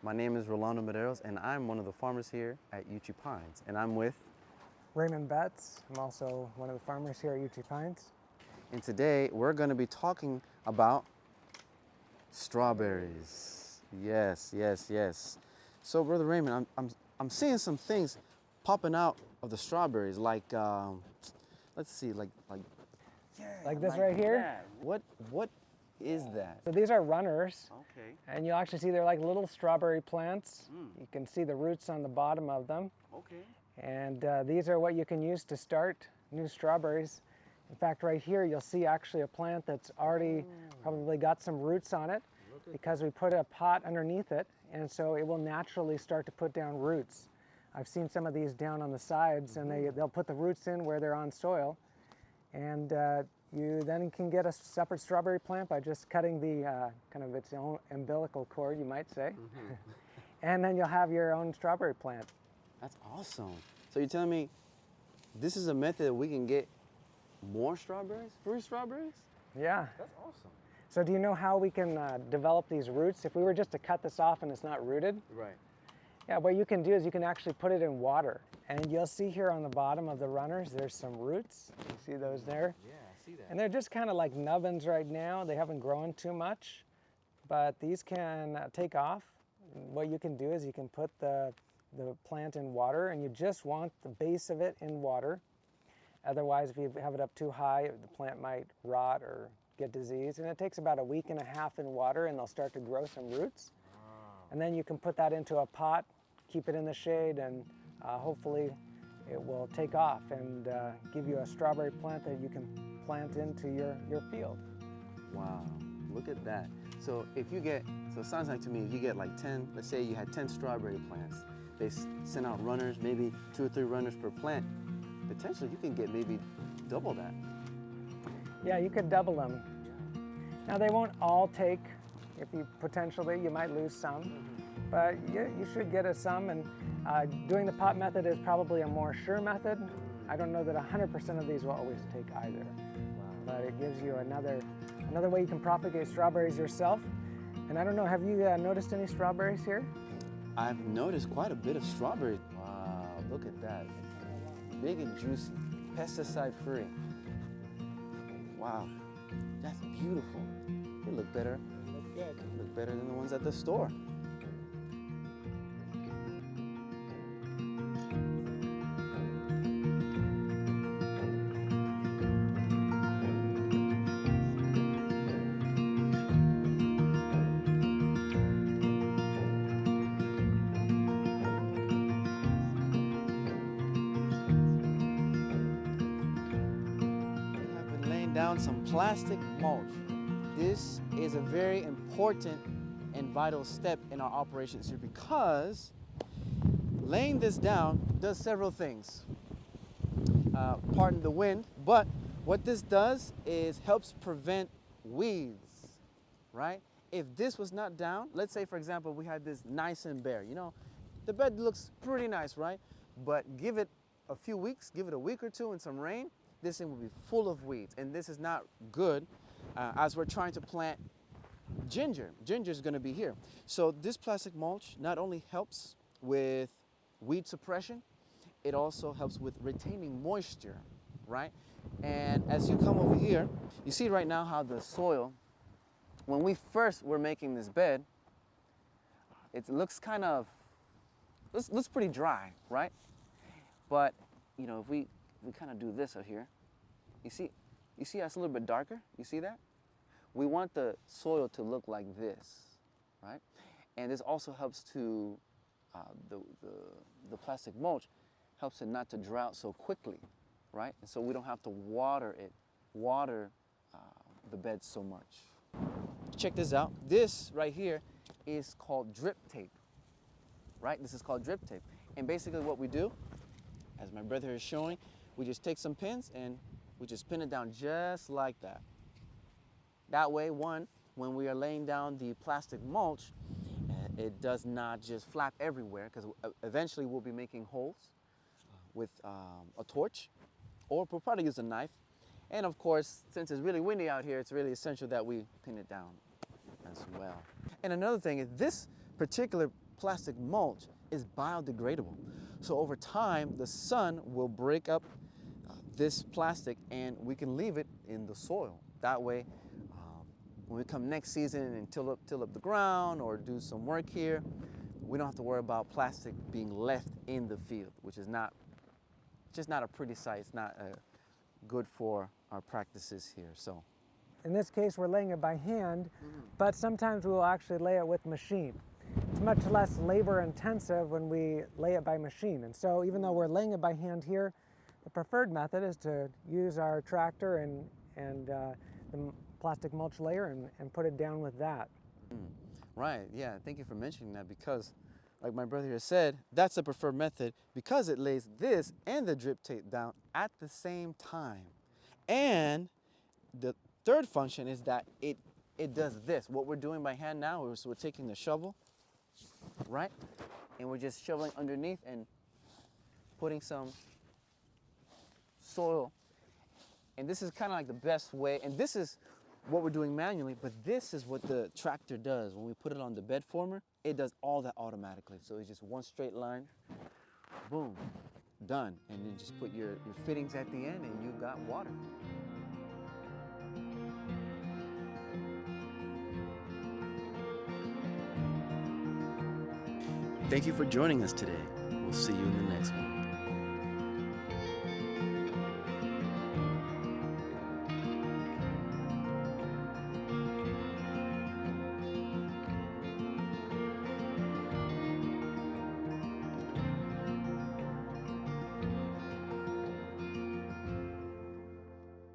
My name is Rolando Medeiros, and I'm one of the farmers here at Uchee Pines. And I'm with, Raymond Betts. I'm also one of the farmers here at Uchee Pines. and today we're going to be talking about strawberries. Yes, yes, yes. So, Brother Raymond, I'm seeing some things popping out of the strawberries, like let's see, Like this right here. that. What is that? So these are runners, Okay. and you'll actually see they're like little strawberry plants. You can see the roots on the bottom of them. Okay. And these are what you can use to start new strawberries. In fact, right here you'll see actually a plant that's already probably got some roots on it because we put a pot underneath it, and so it will naturally start to put down roots. I've seen some of these down on the sides, and they'll put the roots in where they're on soil. And you then can get a separate strawberry plant by just cutting the kind of its own umbilical cord, you might say. And then you'll have your own strawberry plant. That's awesome. So you're telling me this is a method that we can get more strawberries, fruit strawberries? Yeah. That's awesome. So do you know how we can develop these roots? If we were just to cut this off and it's not rooted? Right. Yeah, what you can do is you can actually put it in water. And you'll see here on the bottom of the runners, there's some roots. You see those there? Yeah, I see that. And they're just kind of like nubbins right now. They haven't grown too much, but these can take off. What you can do is you can put the plant in water, and you just want the base of it in water. Otherwise, if you have it up too high, the plant might rot or get disease. And it takes about a week and a half in water, and they'll start to grow some roots. And then you can put that into a pot, keep it in the shade, and hopefully it will take off and give you a strawberry plant that you can plant into your field. Wow, look at that. So if you get, so it sounds like to me, if you get like 10, let's say you had 10 strawberry plants, they send out runners, maybe 2 or 3 runners per plant, potentially you can get maybe double that. Yeah, you could double them. Now they won't all take. If you potentially, you might lose some, but you should get some. And doing the pot method is probably a more sure method. I don't know that 100% of these will always take either, but it gives you another way you can propagate strawberries yourself. And I don't know, have you noticed any strawberries here? I've noticed quite a bit of strawberries. Wow, look at that. Big and juicy, pesticide free. Wow, that's beautiful. They look better. Good. Look better than the ones at the store. We have been laying down some plastic mulch. This is a very important and vital step in our operations here because laying this down does several things. Pardon the wind, but what this does is helps prevent weeds, right? If this was not down, let's say for example we had this nice and bare, you know, the bed looks pretty nice, right? But give it a few weeks, give it a week or two and some rain, this thing will be full of weeds, and this is not good. As we're trying to plant ginger. Ginger is going to be here. So this plastic mulch not only helps with weed suppression, it also helps with retaining moisture, right? And as you come over here, you see right now how the soil, when we first were making this bed, it looks kind of, looks pretty dry, right? But, you know, if we kind of do this out here, you see how it's a little bit darker? You see that? We want the soil to look like this, right? And this also helps to, the plastic mulch helps it not to dry out so quickly, right? And so we don't have to water the bed so much. Check this out. This right here is called drip tape, right? This is called drip tape. And basically what we do, as my brother is showing, we just take some pins and we just pin it down just like that. That way, one, when we are laying down the plastic mulch, it does not just flap everywhere, because eventually we'll be making holes with a torch, or we'll probably use a knife. And of course, since it's really windy out here, it's really essential that we pin it down as well. And another thing is this particular plastic mulch is biodegradable. So over time, the sun will break up this plastic and we can leave it in the soil. That way, when we come next season and till up the ground or do some work here, we don't have to worry about plastic being left in the field, which is just not a pretty sight. It's not good for our practices here. So, in this case, we're laying it by hand, but sometimes we'll actually lay it with machine. It's much less labor intensive when we lay it by machine. And so even though we're laying it by hand here, the preferred method is to use our tractor and the plastic mulch layer and put it down with that. Right, yeah, thank you for mentioning that, because like my brother here said, that's the preferred method because it lays this and the drip tape down at the same time. And the third function is that it does this. What we're doing by hand now is we're taking the shovel, right? And we're just shoveling underneath and putting some soil. And this is kind of like the best way. And this is what we're doing manually, but this is what the tractor does. When we put it on the bed former, it does all that automatically. So it's just one straight line, boom, done. And you just put your fittings at the end and you got water. Thank you for joining us today. We'll see you in the next one.